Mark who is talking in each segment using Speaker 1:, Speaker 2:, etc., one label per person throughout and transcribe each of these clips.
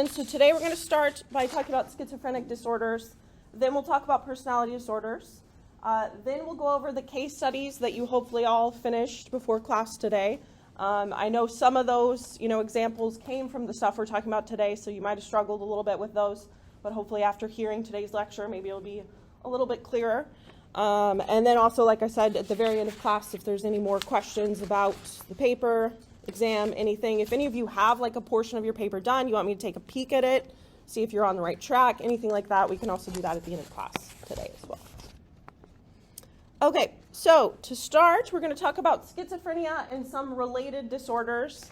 Speaker 1: 11. So today we're going to start by talking about schizophrenic disorders. Then we'll talk about personality disorders. Then we'll go over the case studies that you hopefully all finished before class today. I know some of those, examples came from the stuff we're talking about today, so you might have struggled a little bit with those. But hopefully after hearing today's lecture, maybe it'll be a little bit clearer. And then also, like I said, at the very end of class, if there's any more questions about the paper, exam, anything, if any of you have like a portion of your paper done, you want me to take a peek at it, see if you're on the right track, anything like that, we can also do that at the end of class today as well. Okay, so to start, we're going to talk about schizophrenia and some related disorders.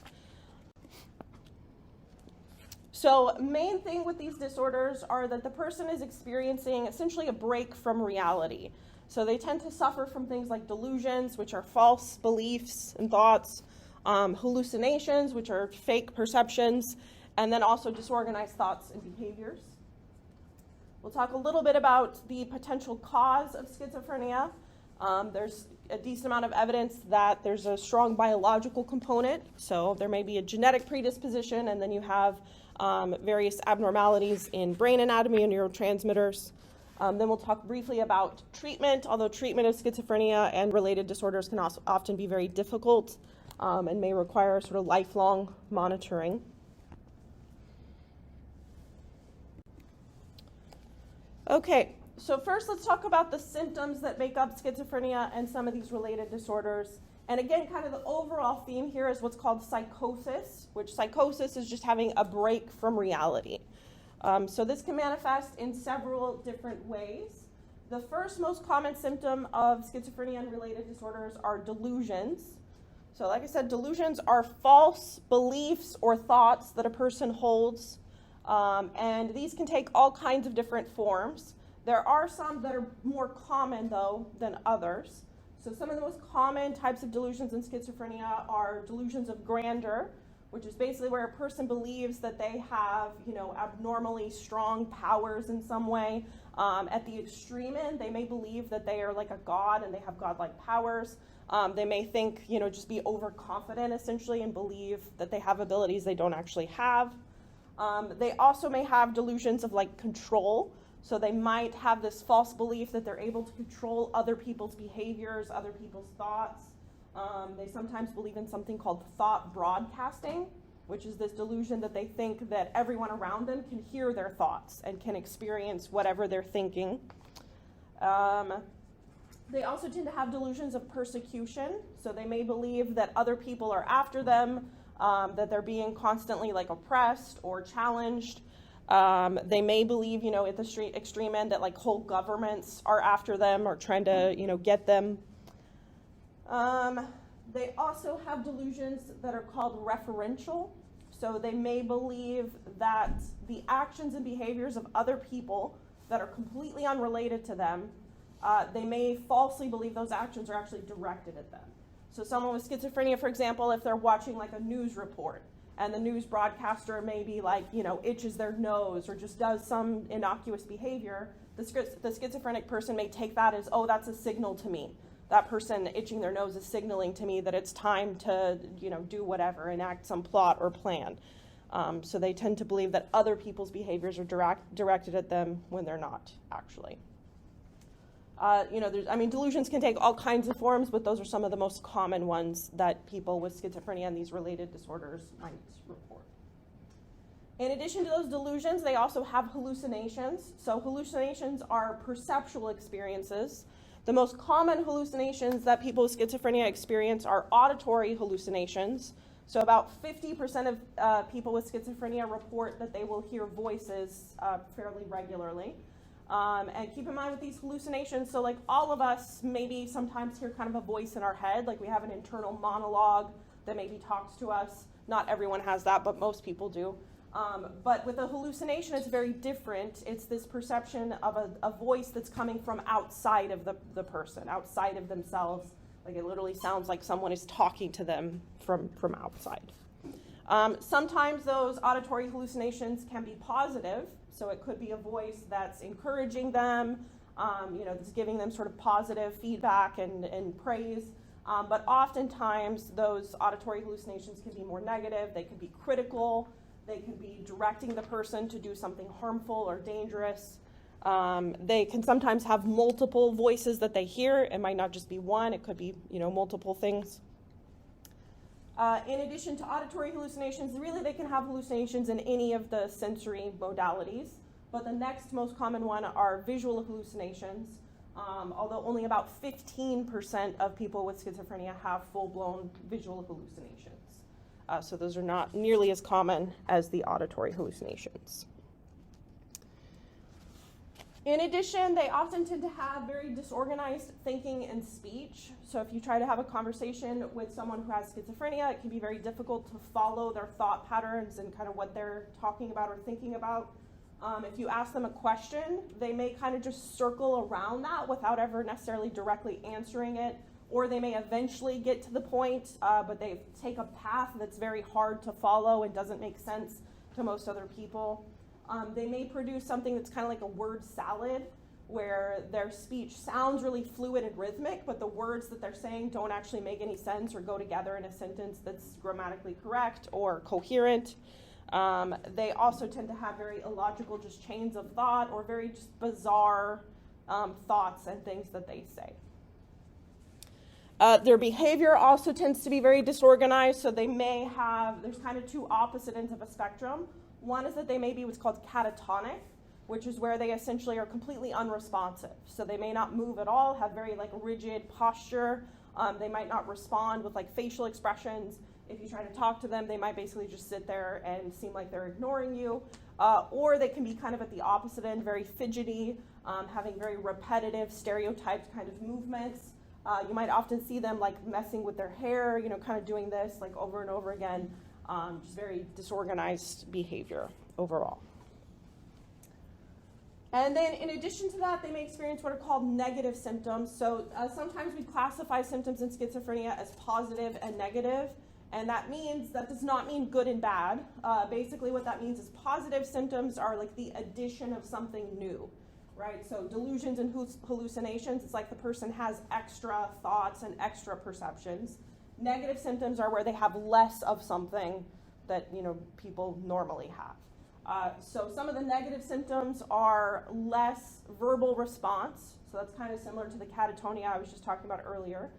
Speaker 1: So main thing with these disorders are that the person is experiencing essentially a break from reality. So they tend to suffer from things like delusions, which are false beliefs and thoughts, hallucinations, which are fake perceptions, and then also disorganized thoughts and behaviors. We'll talk a little bit about the potential cause of schizophrenia. There's a decent amount of evidence that there's a strong biological component. So there may be a genetic predisposition, and then you have various abnormalities in brain anatomy and neurotransmitters. Then we'll talk briefly about treatment, although treatment of schizophrenia and related disorders can also often be very difficult and may require sort of lifelong monitoring. Okay, so first let's talk about the symptoms that make up schizophrenia and some of these related disorders. And again, kind of the overall theme here is what's called psychosis, which psychosis is just having a break from reality. So this can manifest in several different ways. The first most common symptom of schizophrenia and related disorders are delusions. So like I said, delusions are false beliefs or thoughts that a person holds, and these can take all kinds of different forms. There are some that are more common, though, than others. So some of the most common types of delusions in schizophrenia are delusions of grandeur, which is basically where a person believes that they have, abnormally strong powers in some way. At the extreme end, they may believe that they are like a god and they have godlike powers. They may think, just be overconfident essentially and believe that they have abilities they don't actually have. They also may have delusions of like control. So they might have this false belief that they're able to control other people's behaviors, other people's thoughts. They sometimes believe in something called thought broadcasting, which is this delusion that they think that everyone around them can hear their thoughts and can experience whatever they're thinking. They also tend to have delusions of persecution. So they may believe that other people are after them, that they're being constantly like oppressed or challenged. They may believe, at the extreme end that like whole governments are after them or trying to, get them. They also have delusions that are called referential. So they may believe that the actions and behaviors of other people that are completely unrelated to them, they may falsely believe those actions are actually directed at them. So someone with schizophrenia, for example, if they're watching like a news report, and the news broadcaster maybe like, itches their nose or just does some innocuous behavior, the schizophrenic person may take that as, oh, that's a signal to me. That person itching their nose is signaling to me that it's time to, do whatever, enact some plot or plan. So they tend to believe that other people's behaviors are directed at them when they're not actually. Delusions can take all kinds of forms, but those are some of the most common ones that people with schizophrenia and these related disorders might report. In addition to those delusions, they also have hallucinations. So hallucinations are perceptual experiences. The most common hallucinations that people with schizophrenia experience are auditory hallucinations. So about 50% of people with schizophrenia report that they will hear voices fairly regularly. And keep in mind with these hallucinations, so like all of us maybe sometimes hear kind of a voice in our head, like we have an internal monologue that maybe talks to us. Not everyone has that, but most people do. But with a hallucination, it's very different. It's this perception of a voice that's coming from outside of the person, outside of themselves. Like it literally sounds like someone is talking to them from outside. Sometimes those auditory hallucinations can be positive. So it could be a voice that's encouraging them, that's giving them sort of positive feedback and praise. But oftentimes those auditory hallucinations can be more negative. They can be critical. They could be directing the person to do something harmful or dangerous. They can sometimes have multiple voices that they hear. It might not just be one, it could be, multiple things. In addition to auditory hallucinations, really they can have hallucinations in any of the sensory modalities, but the next most common one are visual hallucinations, although only about 15% of people with schizophrenia have full-blown visual hallucinations. So those are not nearly as common as the auditory hallucinations. In addition, they often tend to have very disorganized thinking and speech. So if you try to have a conversation with someone who has schizophrenia, it can be very difficult to follow their thought patterns and kind of what they're talking about or thinking about. If you ask them a question, they may kind of just circle around that without ever necessarily directly answering it, or they may eventually get to the point, but they take a path that's very hard to follow and doesn't make sense to most other people. They may produce something that's kind of like a word salad, where their speech sounds really fluid and rhythmic, but the words that they're saying don't actually make any sense or go together in a sentence that's grammatically correct or coherent. They also tend to have very illogical just chains of thought or very just bizarre thoughts and things that they say. Their behavior also tends to be very disorganized, so they may have, there's kind of two opposite ends of a spectrum. One is that they may be what's called catatonic, which is where they essentially are completely unresponsive. So they may not move at all, have very rigid posture. They might not respond with facial expressions. If you try to talk to them, they might basically just sit there and seem like they're ignoring you. Or they can be kind of at the opposite end, very fidgety, having very repetitive, stereotyped kind of movements. You might often see them messing with their hair, kind of doing this over and over again. Just very disorganized behavior overall. And then in addition to that, they may experience what are called negative symptoms. So sometimes we classify symptoms in schizophrenia as positive and negative, and that does not mean good and bad. Basically what that means is positive symptoms are the addition of something new, right? So delusions and hallucinations, it's like the person has extra thoughts and extra perceptions. Negative symptoms are where they have less of something that people normally have. So some of the negative symptoms are less verbal response. So that's kind of similar to the catatonia I was just talking about earlier.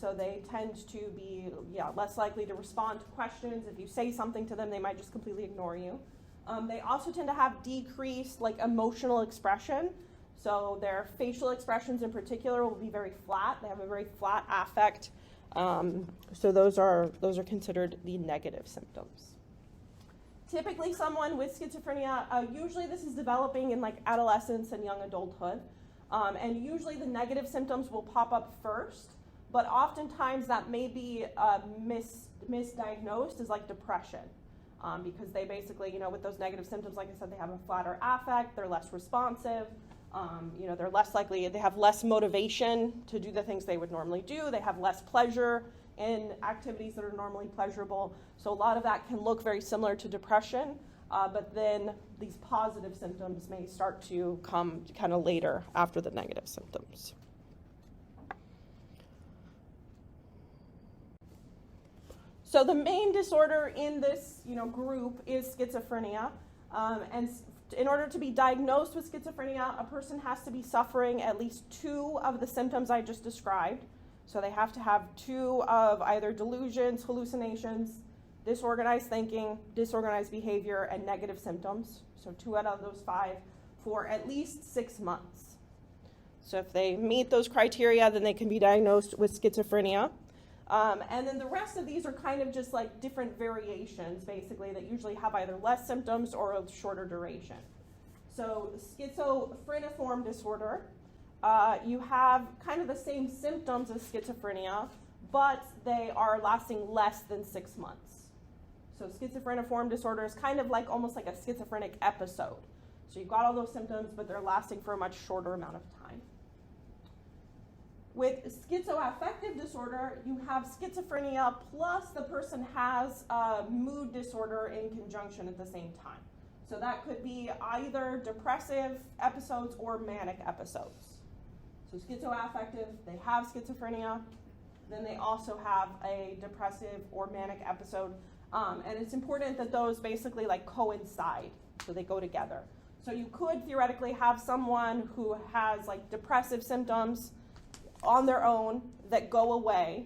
Speaker 1: So they tend to be less likely to respond to questions. If you say something to them, they might just completely ignore you. They also tend to have decreased emotional expression. So their facial expressions in particular will be very flat. They have a very flat affect. So those are considered the negative symptoms. Typically someone with schizophrenia, usually this is developing in adolescence and young adulthood, and usually the negative symptoms will pop up first, but oftentimes that may be misdiagnosed as depression, because they basically, with those negative symptoms, like I said, they have a flatter affect, they're less responsive. They're less likely, they have less motivation to do the things they would normally do. They have less pleasure in activities that are normally pleasurable. So a lot of that can look very similar to depression, but then these positive symptoms may start to come kind of later after the negative symptoms. So the main disorder in this group is schizophrenia, and in order to be diagnosed with schizophrenia, a person has to be suffering at least two of the symptoms I just described. So they have to have two of either delusions, hallucinations, disorganized thinking, disorganized behavior, and negative symptoms. So 2 out of those 5 for at least 6 months. So if they meet those criteria, then they can be diagnosed with schizophrenia. And then the rest of these are kind of just different variations, basically, that usually have either less symptoms or a shorter duration. So schizophreniform disorder, you have kind of the same symptoms as schizophrenia, but they are lasting less than 6 months. So schizophreniform disorder is kind of almost like a schizophrenic episode. So you've got all those symptoms, but they're lasting for a much shorter amount of time. With schizoaffective disorder, you have schizophrenia plus the person has a mood disorder in conjunction at the same time. So that could be either depressive episodes or manic episodes. So schizoaffective, they have schizophrenia, then they also have a depressive or manic episode And it's important that those basically like coincide, so they go together. So you could theoretically have someone who has like depressive symptoms on their own that go away,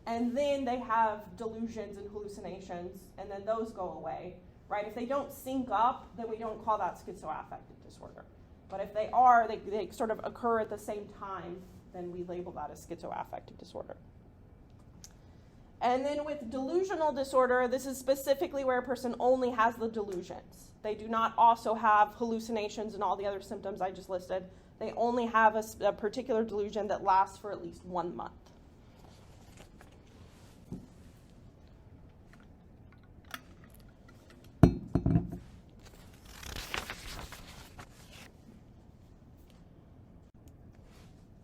Speaker 1: and then they have delusions and hallucinations, and then those go away, right? If they don't sync up, then we don't call that schizoaffective disorder. But if they are, they sort of occur at the same time, then we label that as schizoaffective disorder. And then with delusional disorder, this is specifically where a person only has the delusions. They do not also have hallucinations and all the other symptoms I just listed. They only have a particular delusion that lasts for at least 1 month.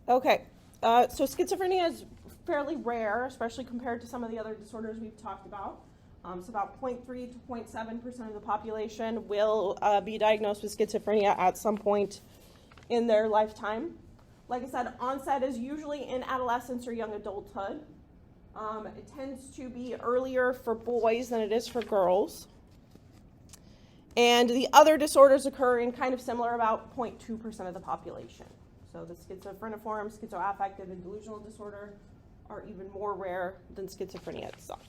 Speaker 1: Okay, so schizophrenia is fairly rare, especially compared to some of the other disorders we've talked about. So about 0.3 to 0.7% of the population will be diagnosed with schizophrenia at some point in their lifetime. Like I said, onset is usually in adolescence or young adulthood. It tends to be earlier for boys than it is for girls. And the other disorders occur in kind of similar, about 0.2% of the population. So the schizophreniform, schizoaffective, and delusional disorder are even more rare than schizophrenia itself.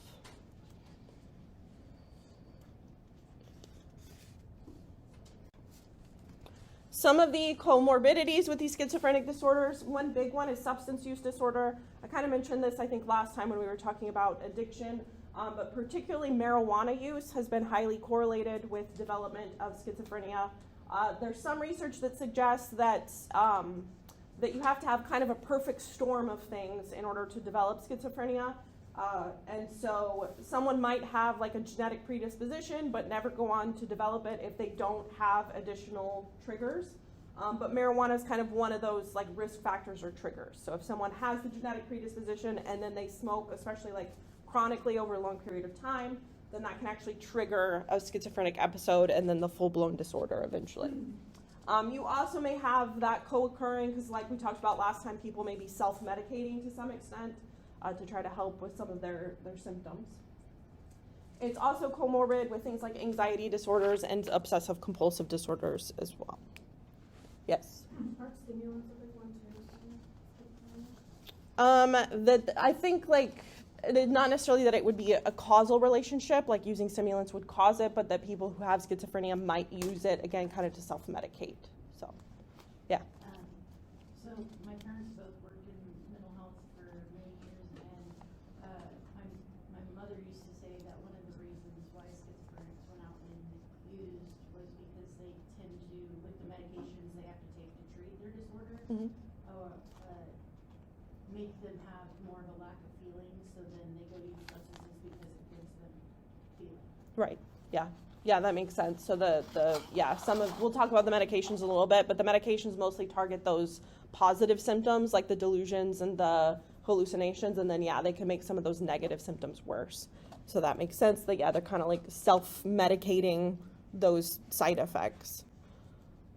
Speaker 1: Some of the comorbidities with these schizophrenic disorders, one big one is substance use disorder. I kind of mentioned this, I think, last time when we were talking about addiction, but particularly marijuana use has been highly correlated with development of schizophrenia. There's some research that suggests that you have to have kind of a perfect storm of things in order to develop schizophrenia. And so someone might have like a genetic predisposition but never go on to develop it if they don't have additional triggers. But marijuana is kind of one of those like risk factors or triggers. So if someone has the genetic predisposition and then they smoke, especially like chronically over a long period of time, then that can actually trigger a schizophrenic episode and then the full-blown disorder eventually. You also may have that co-occurring because, like we talked about last time, people may be self-medicating to some extent to try to help with some of their symptoms. It's also comorbid with things like anxiety disorders and obsessive compulsive disorders as well. Yes?
Speaker 2: Are stimulants a big one too?
Speaker 1: I think like not necessarily that it would be a causal relationship, like using stimulants would cause it, but that people who have schizophrenia might use it, again, kind of to self-medicate. So, yeah.
Speaker 2: So my parents both worked in mental health for many years, and my mother used to say that one of the reasons why schizophrenics went out and used was because they tend to, with the medications they have to take to treat their disorder, make them have more of a lack of feeling, so then they go to use substances because it gives them feeling.
Speaker 1: Right. Yeah, that makes sense. So we'll talk about the medications a little bit, but the medications mostly target those positive symptoms like the delusions and the hallucinations, and then they can make some of those negative symptoms worse. So that makes sense that they're kind of like self-medicating those side effects.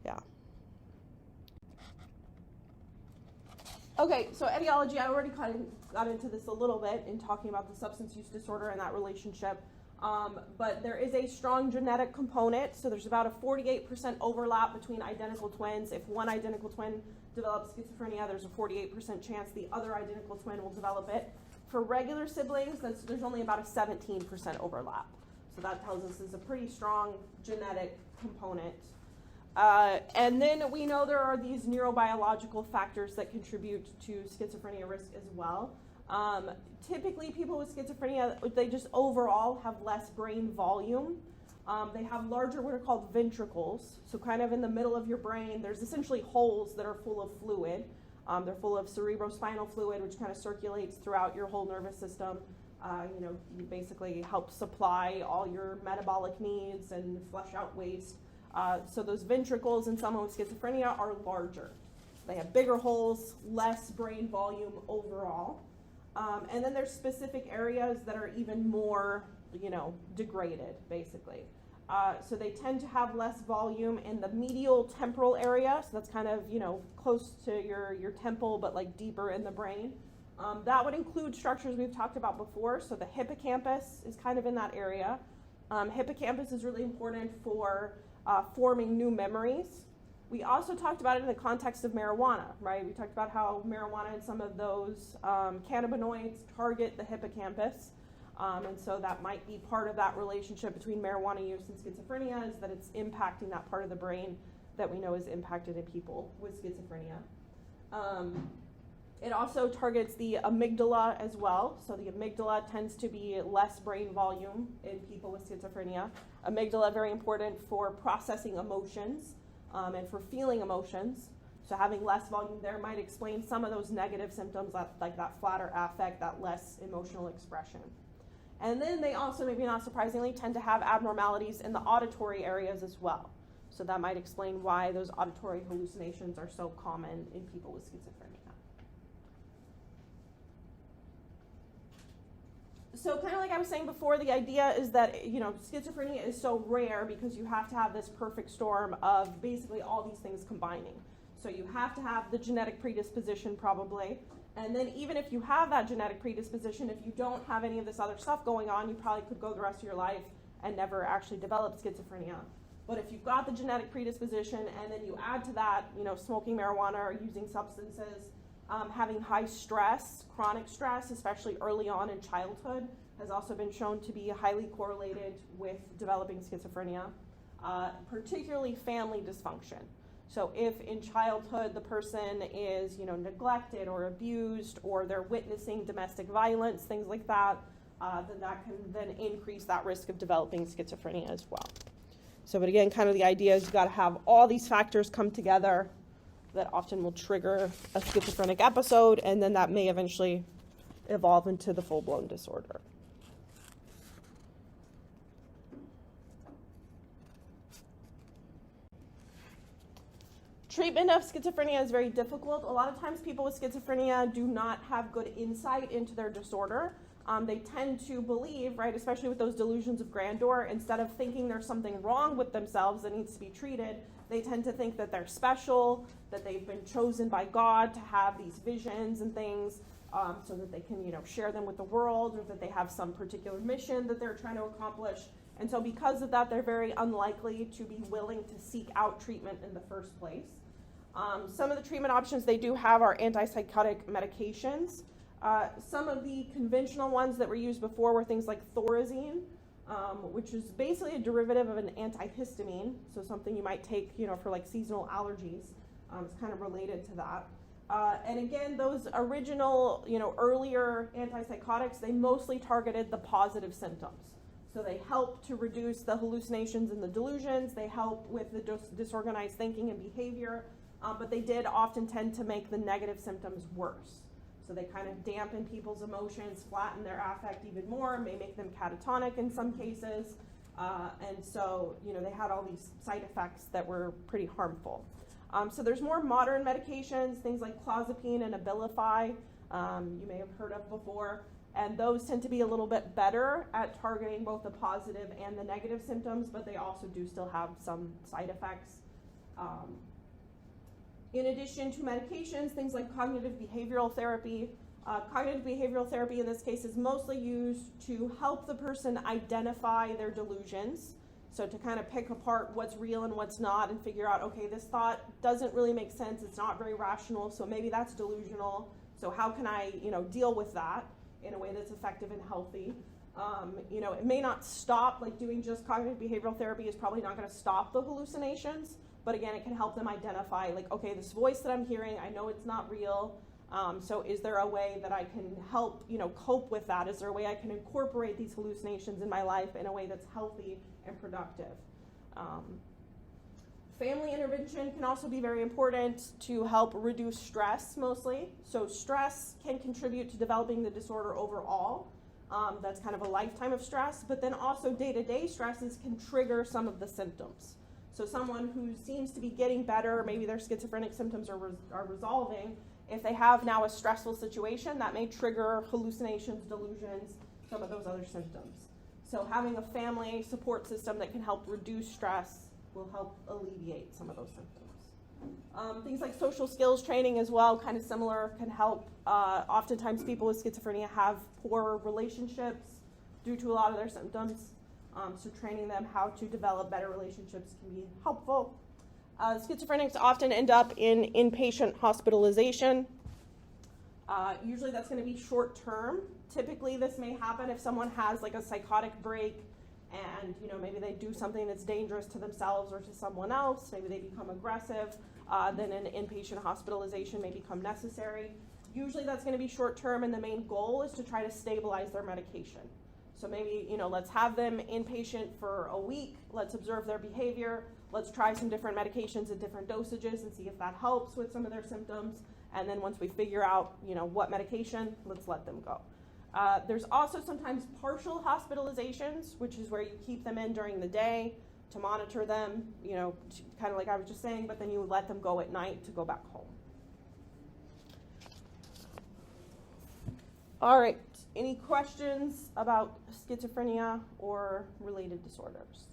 Speaker 1: Yeah. Okay, so etiology, I already kind of got into this a little bit in talking about the substance use disorder and that relationship, but there is a strong genetic component, so there's about a 48% overlap between identical twins. If one identical twin develops schizophrenia, there's a 48% chance the other identical twin will develop it. For regular siblings, there's only about a 17% overlap. So that tells us there's a pretty strong genetic component. And then we know there are these neurobiological factors that contribute to schizophrenia risk as well. Typically, people with schizophrenia, they just overall have less brain volume. They have larger, what are called ventricles. So kind of in the middle of your brain, there's essentially holes that are full of fluid. They're full of cerebrospinal fluid, which kind of circulates throughout your whole nervous system. You basically help supply all your metabolic needs and flush out waste. So those ventricles in someone with schizophrenia are larger. They have bigger holes, less brain volume overall. And then there's specific areas that are even more, degraded, basically. So they tend to have less volume in the medial temporal area. So that's kind of, close to your temple, but like deeper in the brain. That would include structures we've talked about before. So the hippocampus is kind of in that area. Hippocampus is really important for forming new memories. We also talked about it in the context of marijuana, right? We talked about how marijuana and some of those cannabinoids target the hippocampus. And so that might be part of that relationship between marijuana use and schizophrenia, is that it's impacting that part of the brain that we know is impacted in people with schizophrenia. It also targets the amygdala as well. So the amygdala tends to be less brain volume in people with schizophrenia. Amygdala, very important for processing emotions and for feeling emotions. So having less volume there might explain some of those negative symptoms like that flatter affect, that less emotional expression. And then they also, maybe not surprisingly, tend to have abnormalities in the auditory areas as well. So that might explain why those auditory hallucinations are so common in people with schizophrenia. So kind of like I was saying before, the idea is that, schizophrenia is so rare because you have to have this perfect storm of basically all these things combining. So you have to have the genetic predisposition probably, and then even if you have that genetic predisposition, if you don't have any of this other stuff going on, you probably could go the rest of your life and never actually develop schizophrenia. But if you've got the genetic predisposition and then you add to that, smoking marijuana or using substances, having high stress, chronic stress, especially early on in childhood, has also been shown to be highly correlated with developing schizophrenia, particularly family dysfunction. So if in childhood the person is, neglected or abused, or they're witnessing domestic violence, things like that, then that can then increase that risk of developing schizophrenia as well. So, but again, kind of the idea is you've got to have all these factors come together that often will trigger a schizophrenic episode, and then that may eventually evolve into the full-blown disorder. Treatment of schizophrenia is very difficult. A lot of times people with schizophrenia do not have good insight into their disorder. They tend to believe, right, especially with those delusions of grandeur, instead of thinking there's something wrong with themselves that needs to be treated, they tend to think that they're special, that they've been chosen by God to have these visions and things, so that they can, share them with the world, or that they have some particular mission that they're trying to accomplish. And so because of that, they're very unlikely to be willing to seek out treatment in the first place. Some of the treatment options they do have are antipsychotic medications. Some of the conventional ones that were used before were things like thorazine, which is basically a derivative of an antihistamine, so something you might take, for like seasonal allergies. It's kind of related to that. And again, those original, earlier antipsychotics, they mostly targeted the positive symptoms. So they help to reduce the hallucinations and the delusions. They help with the disorganized thinking and behavior, but they did often tend to make the negative symptoms worse. So they kind of dampen people's emotions, flatten their affect even more, may make them catatonic in some cases. And so, they had all these side effects that were pretty harmful. So there's more modern medications, things like clozapine and Abilify, you may have heard of before. And those tend to be a little bit better at targeting both the positive and the negative symptoms, but they also do still have some side effects. In addition to medications, things like cognitive behavioral therapy. Cognitive behavioral therapy in this case is mostly used to help the person identify their delusions. So to kind of pick apart what's real and what's not and figure out, okay, this thought doesn't really make sense, it's not very rational, so maybe that's delusional. So how can I, deal with that in a way that's effective and healthy? It may not stop, like doing just cognitive behavioral therapy is probably not going to stop the hallucinations, but again, it can help them identify, like, okay, this voice that I'm hearing, I know it's not real, so is there a way that I can help, cope with that? Is there a way I can incorporate these hallucinations in my life in a way that's healthy and productive? Family intervention can also be very important to help reduce stress mostly. So stress can contribute to developing the disorder overall. That's kind of a lifetime of stress, but then also day-to-day stresses can trigger some of the symptoms. So someone who seems to be getting better, maybe their schizophrenic symptoms are resolving, if they have now a stressful situation, that may trigger hallucinations, delusions, some of those other symptoms. So having a family support system that can help reduce stress will help alleviate some of those symptoms. Things like social skills training as well, kind of similar, can help. Oftentimes people with schizophrenia have poor relationships due to a lot of their symptoms. So training them how to develop better relationships can be helpful. Schizophrenics often end up in inpatient hospitalization. Usually that's going to be short term. Typically this may happen if someone has like a psychotic break and maybe they do something that's dangerous to themselves or to someone else. Maybe they become aggressive. Then an inpatient hospitalization may become necessary. Usually that's going to be short term, and the main goal is to try to stabilize their medication. So maybe, let's have them inpatient for a week. Let's observe their behavior. Let's try some different medications at different dosages and see if that helps with some of their symptoms. And then once we figure out, what medication, let's let them go. There's also sometimes partial hospitalizations, which is where you keep them in during the day to monitor them, kind of like I was just saying, but then you let them go at night to go back home. All right, any questions about schizophrenia or related disorders?